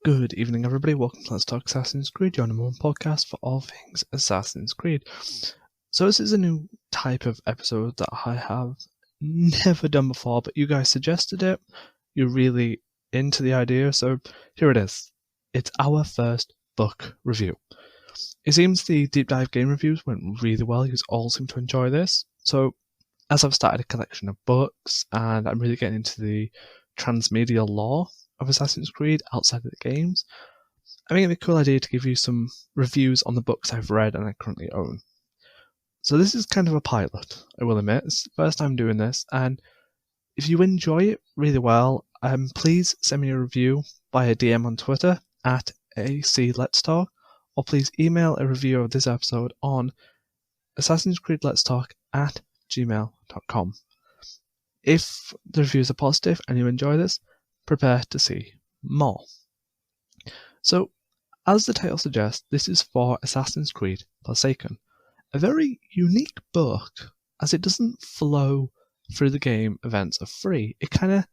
Good evening, everybody. Welcome to Let's Talk Assassin's Creed, your number one podcast for all things Assassin's Creed. So this is a new type of episode that I have never done before, but you guys suggested it. You're really into the idea, so here it is. It's our first book review. It seems the deep dive game reviews went really well. You all seem to enjoy this. So as I've started a collection of books and I'm really getting into the transmedia lore of Assassin's Creed outside of the games, I think it'd be a cool idea to give you some reviews on the books I've read and I currently own. So this is kind of a pilot, I will admit. It's the first time doing this, and if you enjoy it really well, please send me a review via DM on Twitter at ACLetsTalk, or please email a review of this episode on Assassin's Creed Let's Talk at gmail.com. If the reviews are positive and you enjoy this, prepare to see more. So, as the title suggests, this is for Assassin's Creed Forsaken, a very unique book as it doesn't flow through the game events of free. It kind of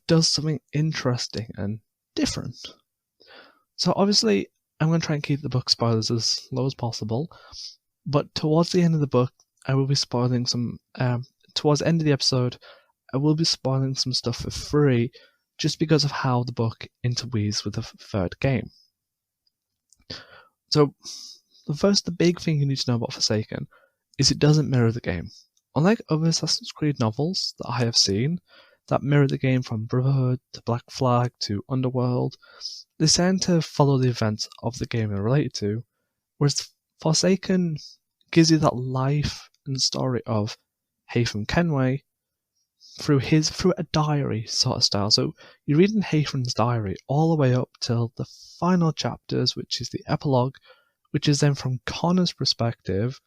does something interesting and different. So obviously, I'm going to try and keep the book spoilers as low as possible, but towards the end of the book, I will be spoiling some, towards the end of the episode, I will be spoiling some stuff for free, just because of how the book interweaves with the third game. So, the big thing you need to know about Forsaken is it doesn't mirror the game. Unlike other Assassin's Creed novels that I have seen that mirror the game from Brotherhood to Black Flag to Underworld, they tend to follow the events of the game they're related to, whereas Forsaken gives you that life and story of Haytham Kenway through a diary sort of style. So you read in Haytham's diary all the way up till the final chapters, which is the epilogue, which is then from Connor's perspective,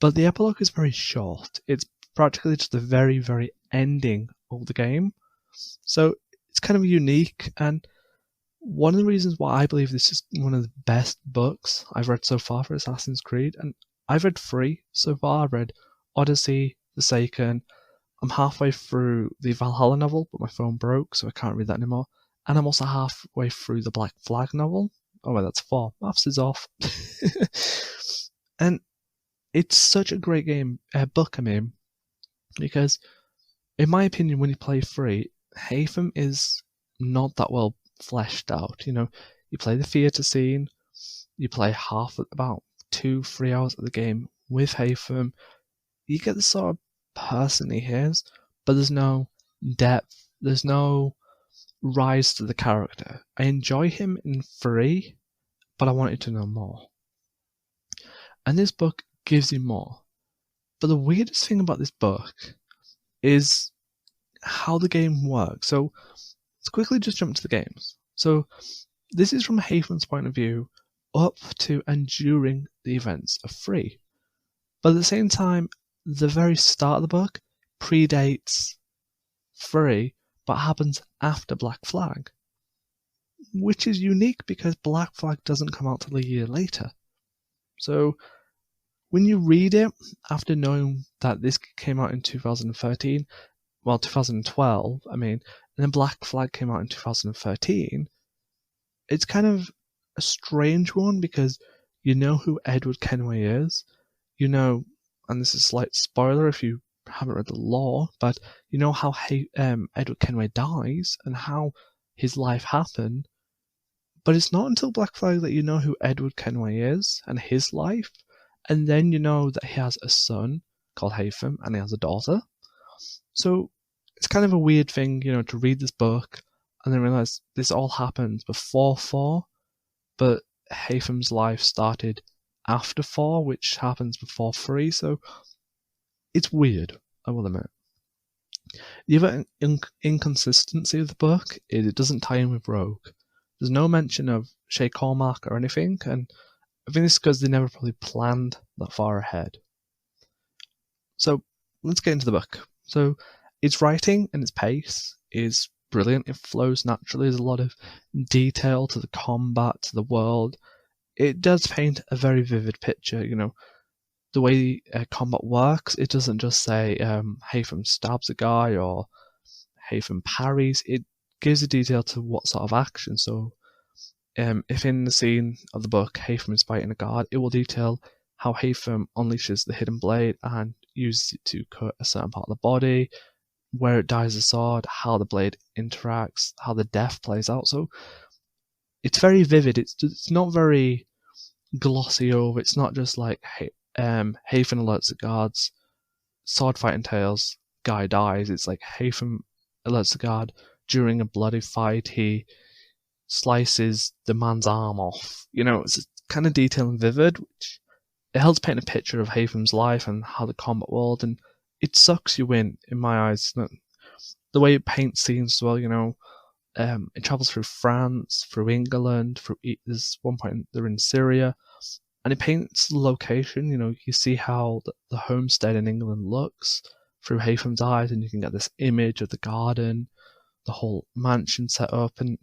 but the epilogue is very short. It's practically just the very, very ending of the game. So it's kind of unique, and one of the reasons why I believe this is one of the best books I've read so far for Assassin's Creed, and I've read 3 so far. I've read Odyssey, Forsaken, I'm halfway through the Valhalla novel, but my phone broke, so I can't read that anymore. And I'm also halfway through the Black Flag novel. Oh, well, that's 4. Maths is off. And it's such a great book, because, in my opinion, when you play 3, Haytham is not that well fleshed out. You know, you play the theatre scene, you play about 2-3 hours of the game with Haytham, you get the sort of person he is, but there's no depth, there's no rise to the character. I enjoy him in 3, but I wanted to know more. And this book gives you more. But the weirdest thing about this book is how the game works. So let's quickly just jump to the games. So this is from Haytham's point of view up to and during the events of 3. But at the same time, the very start of the book predates 3, but happens after Black Flag, which is unique because Black Flag doesn't come out till a year later. So when you read it after knowing that this came out in 2012, and then Black Flag came out in 2013, it's kind of a strange one because you know who Edward Kenway is, you know, and this is a slight spoiler if you haven't read the lore, but you know how Edward Kenway dies and how his life happened, but it's not until Black Flag that you know who Edward Kenway is and his life, and then you know that he has a son called Haytham and he has a daughter. So it's kind of a weird thing, you know, to read this book and then realize this all happened before 4, but Haytham's life started after 4, which happens before 3, so it's weird, I will admit. The other inconsistency of the book is it doesn't tie in with Rogue. There's no mention of Shay Cormac or anything, and I think this is because they never probably planned that far ahead. So let's get into the book. So its writing and its pace is brilliant. It flows naturally. There's a lot of detail to the combat, to the world. It does paint a very vivid picture, you know. The way combat works, it doesn't just say Haytham stabs a guy or Haytham parries. It gives a detail to what sort of action. So If in the scene of the book Haytham is fighting a guard, it will detail how Haytham unleashes the hidden blade and uses it to cut a certain part of the body, where it dies the sword, how the blade interacts, how the death plays out. So it's very vivid. It's not very glossy over. It's not just like Haytham alerts the guards, sword fight entails, guy dies. It's like Haytham alerts the guard during a bloody fight. He slices the man's arm off. It's kind of detailed and vivid, which it helps paint a picture of Haytham's life and how the combat world, and it sucks you in my eyes. The way it paints scenes as well, it travels through France, through England, there's one point they're in Syria, and it paints the location. You see how the homestead in England looks through Haytham's eyes, and you can get this image of the garden, the whole mansion set up, and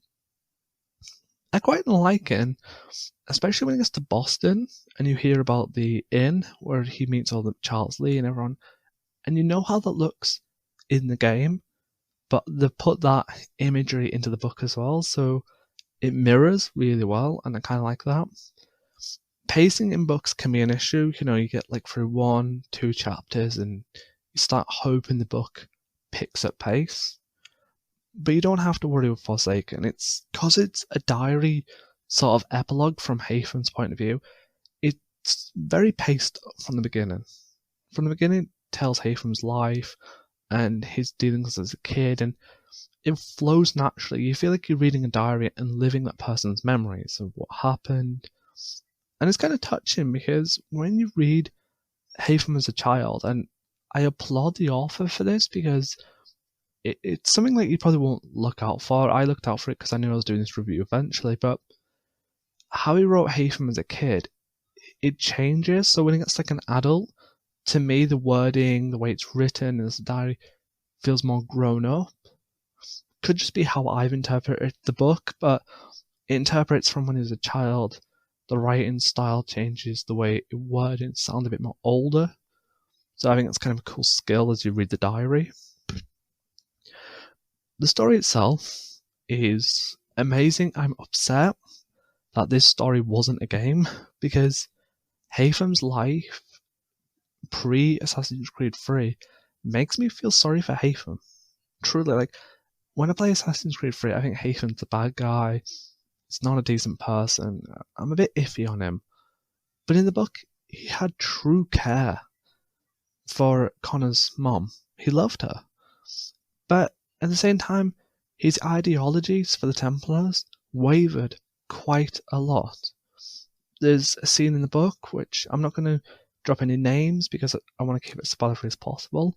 I quite like it, and especially when he gets to Boston and you hear about the inn where he meets all the Charles Lee and everyone, and you know how that looks in the game, but they put that imagery into the book as well, so it mirrors really well, and I kind of like that. Pacing in books can be an issue. You get like through 1-2 chapters and you start hoping the book picks up pace. But you don't have to worry with Forsaken. It's because it's a diary sort of epilogue from Haytham's point of view. It's very paced from the beginning. From the beginning, it tells Haytham's life and his dealings as a kid, and it flows naturally. You feel like you're reading a diary and living that person's memories of what happened. And it's kind of touching because when you read Haytham as a child, and I applaud the author for this because it's something that you probably won't look out for. I looked out for it because I knew I was doing this review eventually, but how he wrote Haytham as a kid, it changes. So when he gets like an adult, to me the wording, the way it's written as a diary feels more grown up. Could just be how I've interpreted the book, but it interprets from when he was a child. The writing style changes, the way it worded sounds a bit more older. So I think it's kind of a cool skill as you read the diary. The story itself is amazing. I'm upset that this story wasn't a game because Haytham's life pre-Assassin's Creed 3 makes me feel sorry for Haytham. Truly, like, when I play Assassin's Creed 3, I think Haytham's the bad guy. He's not a decent person. I'm a bit iffy on him. But in the book, he had true care for Connor's mom. He loved her. But at the same time, his ideologies for the Templars wavered quite a lot. There's a scene in the book, which I'm not going to drop any names because I want to keep it spoiler-free as possible,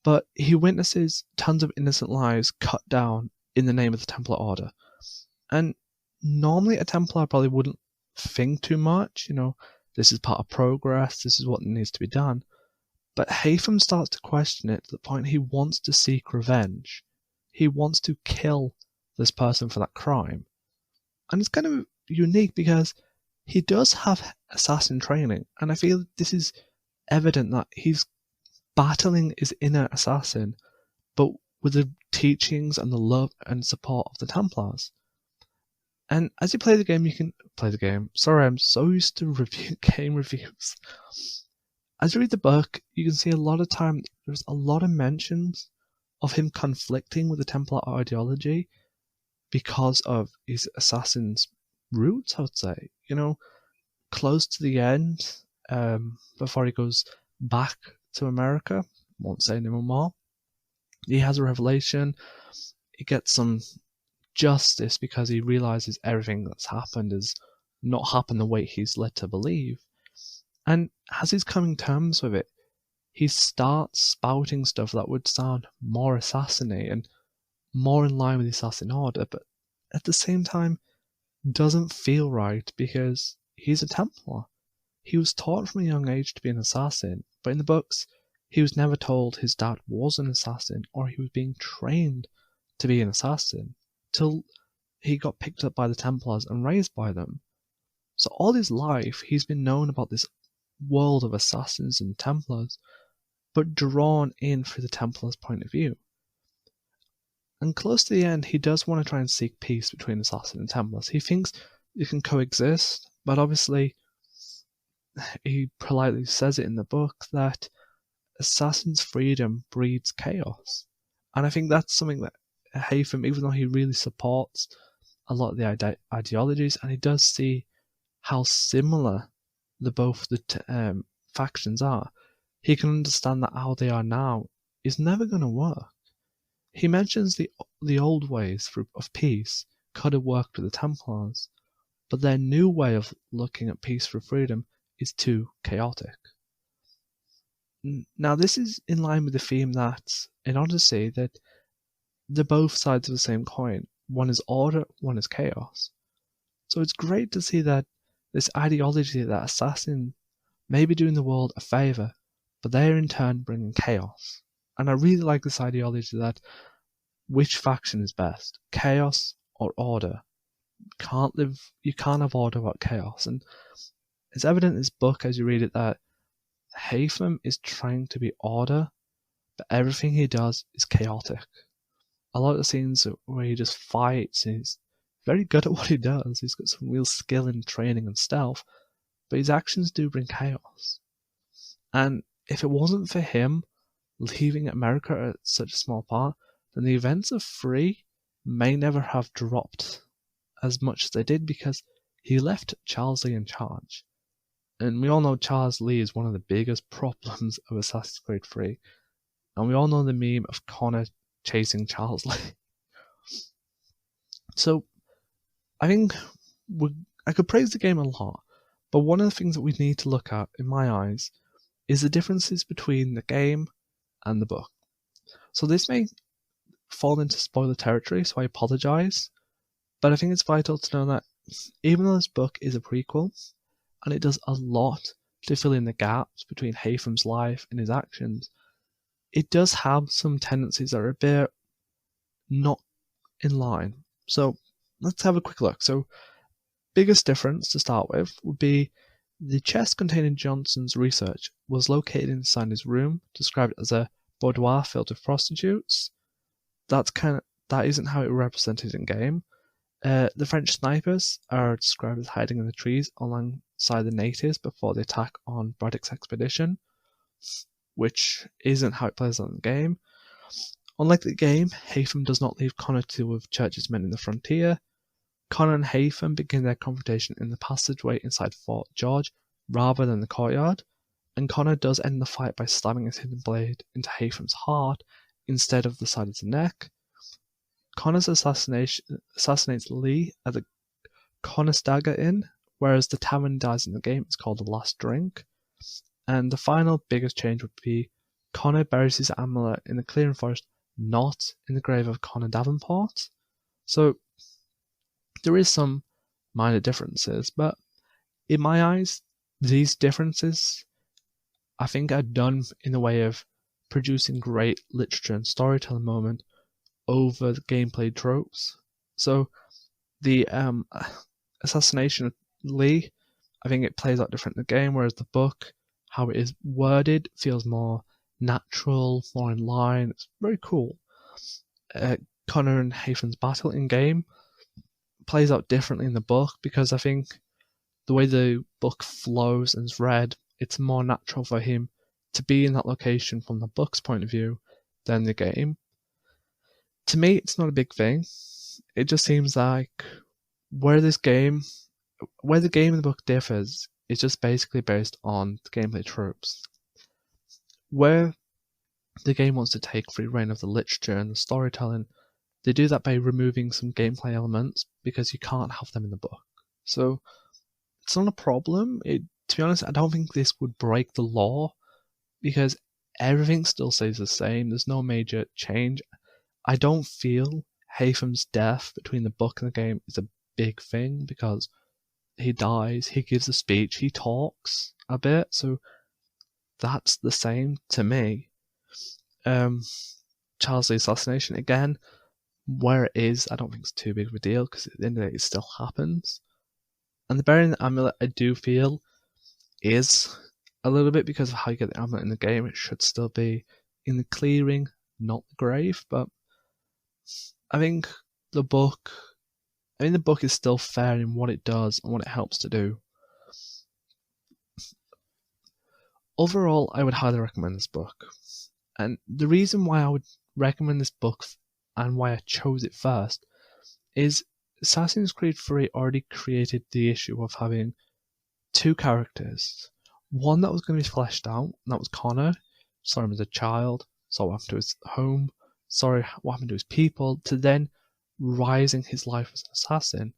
but he witnesses tons of innocent lives cut down in the name of the Templar Order. And normally a Templar probably wouldn't think too much, this is part of progress, this is what needs to be done. But Haytham starts to question it to the point he wants to seek revenge. He wants to kill this person for that crime. And it's kind of unique because he does have assassin training, and I feel this is evident that he's battling his inner assassin, but with the teachings and the love and support of the Templars. And as you play the game, you can play the game. Sorry, I'm so used to game reviews. As you read the book, you can see a lot of time, there's a lot of mentions of him conflicting with the Templar ideology because of his assassin's roots, I would say. Close to the end, before he goes back to America, won't say any more, he has a revelation. He gets some justice because he realizes everything that's happened has not happened the way he's led to believe. And as he's coming to terms with it, he starts spouting stuff that would sound more assassin-y and more in line with the assassin order, but at the same time doesn't feel right because he's a Templar. He was taught from a young age to be an assassin, but in the books he was never told his dad was an assassin or he was being trained to be an assassin till he got picked up by the Templars and raised by them. So all his life he's been known about this world of assassins and Templars, but drawn in through the Templars' point of view. And close to the end, he does want to try and seek peace between Assassin and Templars. He thinks you can coexist, but obviously he politely says it in the book that assassin's freedom breeds chaos. And I think that's something that Haytham, even though he really supports a lot of the ideologies, and he does see how similar both the factions are, he can understand that how they are now is never going to work. He mentions the old ways of peace could have worked with the Templars, but their new way of looking at peace for freedom is too chaotic. Now, this is in line with the theme that, in order to say that they're both sides of the same coin, one is order, one is chaos. So it's great to see that this ideology that assassins may be doing the world a favour, but they're in turn bringing chaos. And I really like this ideology that which faction is best, chaos or order? You can't have order without chaos. And it's evident in this book as you read it that Haytham is trying to be order, but everything he does is chaotic. A lot of the scenes where he just fights, and he's very good at what he does. He's got some real skill in training and stealth, but his actions do bring chaos. And if it wasn't for him leaving America at such a small part, then the events of 3 may never have dropped as much as they did, because he left Charles Lee in charge. And we all know Charles Lee is one of the biggest problems of Assassin's Creed 3. And we all know the meme of Connor chasing Charles Lee. So, I think I could praise the game a lot, but one of the things that we need to look at, in my eyes, is the differences between the game and the book. So this may fall into spoiler territory, so I apologise, but I think it's vital to know that even though this book is a prequel, and it does a lot to fill in the gaps between Haytham's life and his actions, it does have some tendencies that are a bit not in line. So let's have a quick look. So biggest difference to start with would be the chest containing Johnson's research was located inside his room, described as a boudoir filled with prostitutes. That isn't how it represented in game. The French snipers are described as hiding in the trees alongside the natives before the attack on Braddock's expedition, which isn't how it plays out in the game. Unlike the game, Haytham does not leave Connor to deal with Church's men in the frontier. Connor and Haytham begin their confrontation in the passageway inside Fort George rather than the courtyard, and Connor does end the fight by stabbing his hidden blade into Haytham's heart instead of the side of the neck. Connor's assassinates Lee at the Conestoga Inn, whereas the tavern dies in the game is called The Last Drink. And the final biggest change would be Connor buries his amulet in the clearing forest, not in the grave of Connor Davenport. So there is some minor differences, but in my eyes, these differences I think are done in the way of producing great literature and storytelling moment over the gameplay tropes. So the assassination of Lee, I think it plays out different in the game, whereas the book, how it is worded, feels more natural, more in line. It's very cool. Connor and Haytham's battle in game plays out differently in the book, because I think the way the book flows and is read, it's more natural for him to be in that location from the book's point of view than the game. To me, it's not a big thing. It just seems like where the game and the book differs is just basically based on the gameplay tropes. Where the game wants to take free reign of the literature and the storytelling, they do that by removing some gameplay elements because you can't have them in the book. So it's not a problem. To be honest, I don't think this would break the law because everything still stays the same. There's no major change. I don't feel Haytham's death between the book and the game is a big thing because he dies, he gives a speech, he talks a bit, so that's the same to me. Charles Lee assassination, again, where it is, I don't think it's too big of a deal because at the end of the day it still happens. And the burying the amulet, I do feel, is a little bit because of how you get the amulet in the game. It should still be in the clearing, not the grave, but I think the book I mean, the book is still fair in what it does and what it helps to do. Overall, I would highly recommend this book. And the reason why I would recommend this book and why I chose it first is Assassin's Creed 3 already created the issue of having two characters. One that was going to be fleshed out, and that was Connor. Saw him as a child, saw what happened to his home, saw what happened to his people, to then rising his life as an assassin.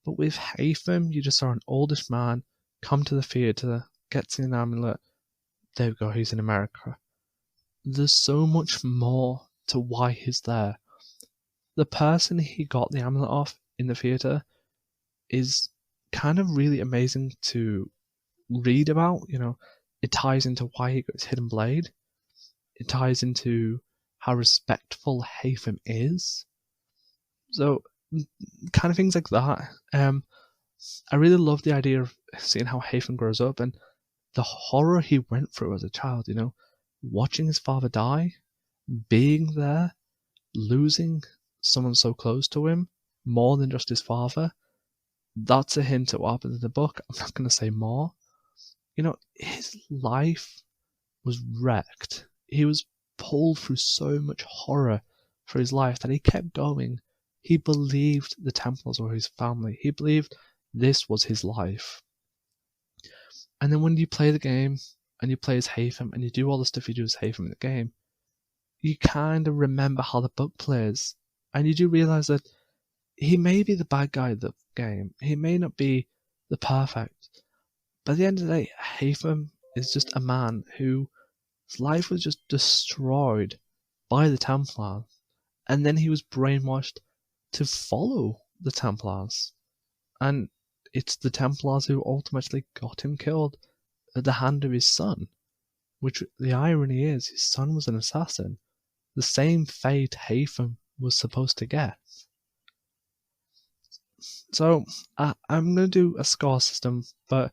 But with Haytham, you just saw an oldish man come to the theatre, gets an amulet. There we go, he's in America. There's so much more to why he's there. The person he got the amulet off in the theatre is kind of really amazing to read about. It ties into why he got his hidden blade. It ties into how respectful Haytham is. So, kind of things like that. I really love the idea of seeing how Haytham grows up and the horror he went through as a child, watching his father die, being there, losing someone so close to him, more than just his father. That's a hint at what happens in the book. I'm not going to say more. His life was wrecked. He was pulled through so much horror for his life that he kept going. He believed the Templars were his family. He believed this was his life. And then when you play the game, and you play as Haytham, and you do all the stuff you do as Haytham in the game, you kind of remember how the book plays. And you do realise that he may be the bad guy of the game. He may not be the perfect. But at the end of the day, Haytham is just a man whose life was just destroyed by the Templars. And then he was brainwashed to follow the Templars. And it's the Templars who ultimately got him killed at the hand of his son. Which, the irony is, his son was an assassin. The same fate Haytham was supposed to get. So, I'm going to do a score system, but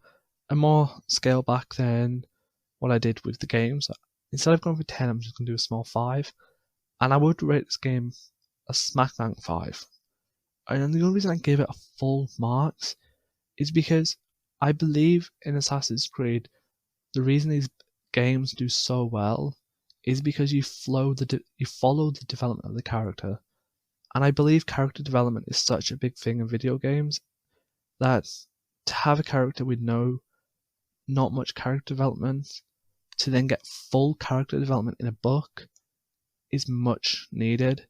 a more scale back than what I did with the games. Instead of going for 10, I'm just going to do a small 5. And I would rate this game a smack bang 5. And the only reason I gave it a full marks is because I believe in Assassin's Creed, the reason these games do so well is because you follow the development of the character. And I believe character development is such a big thing in video games that to have a character with not much character development, to then get full character development in a book is much needed.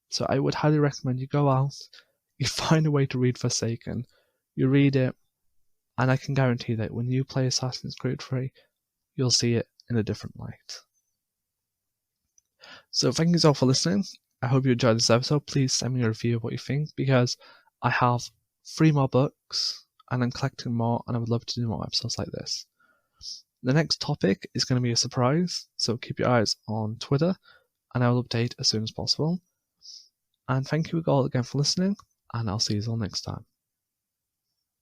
So I would highly recommend you go out, you find a way to read Forsaken, you read it, and I can guarantee that when you play Assassin's Creed 3, you'll see it in a different light. So thank you all for listening. I hope you enjoyed this episode. Please send me a review of what you think, because I have 3 more books and I'm collecting more, and I would love to do more episodes like this. The next topic is going to be a surprise, so keep your eyes on Twitter and I will update as soon as possible. And thank you all again for listening, and I'll see you all next time.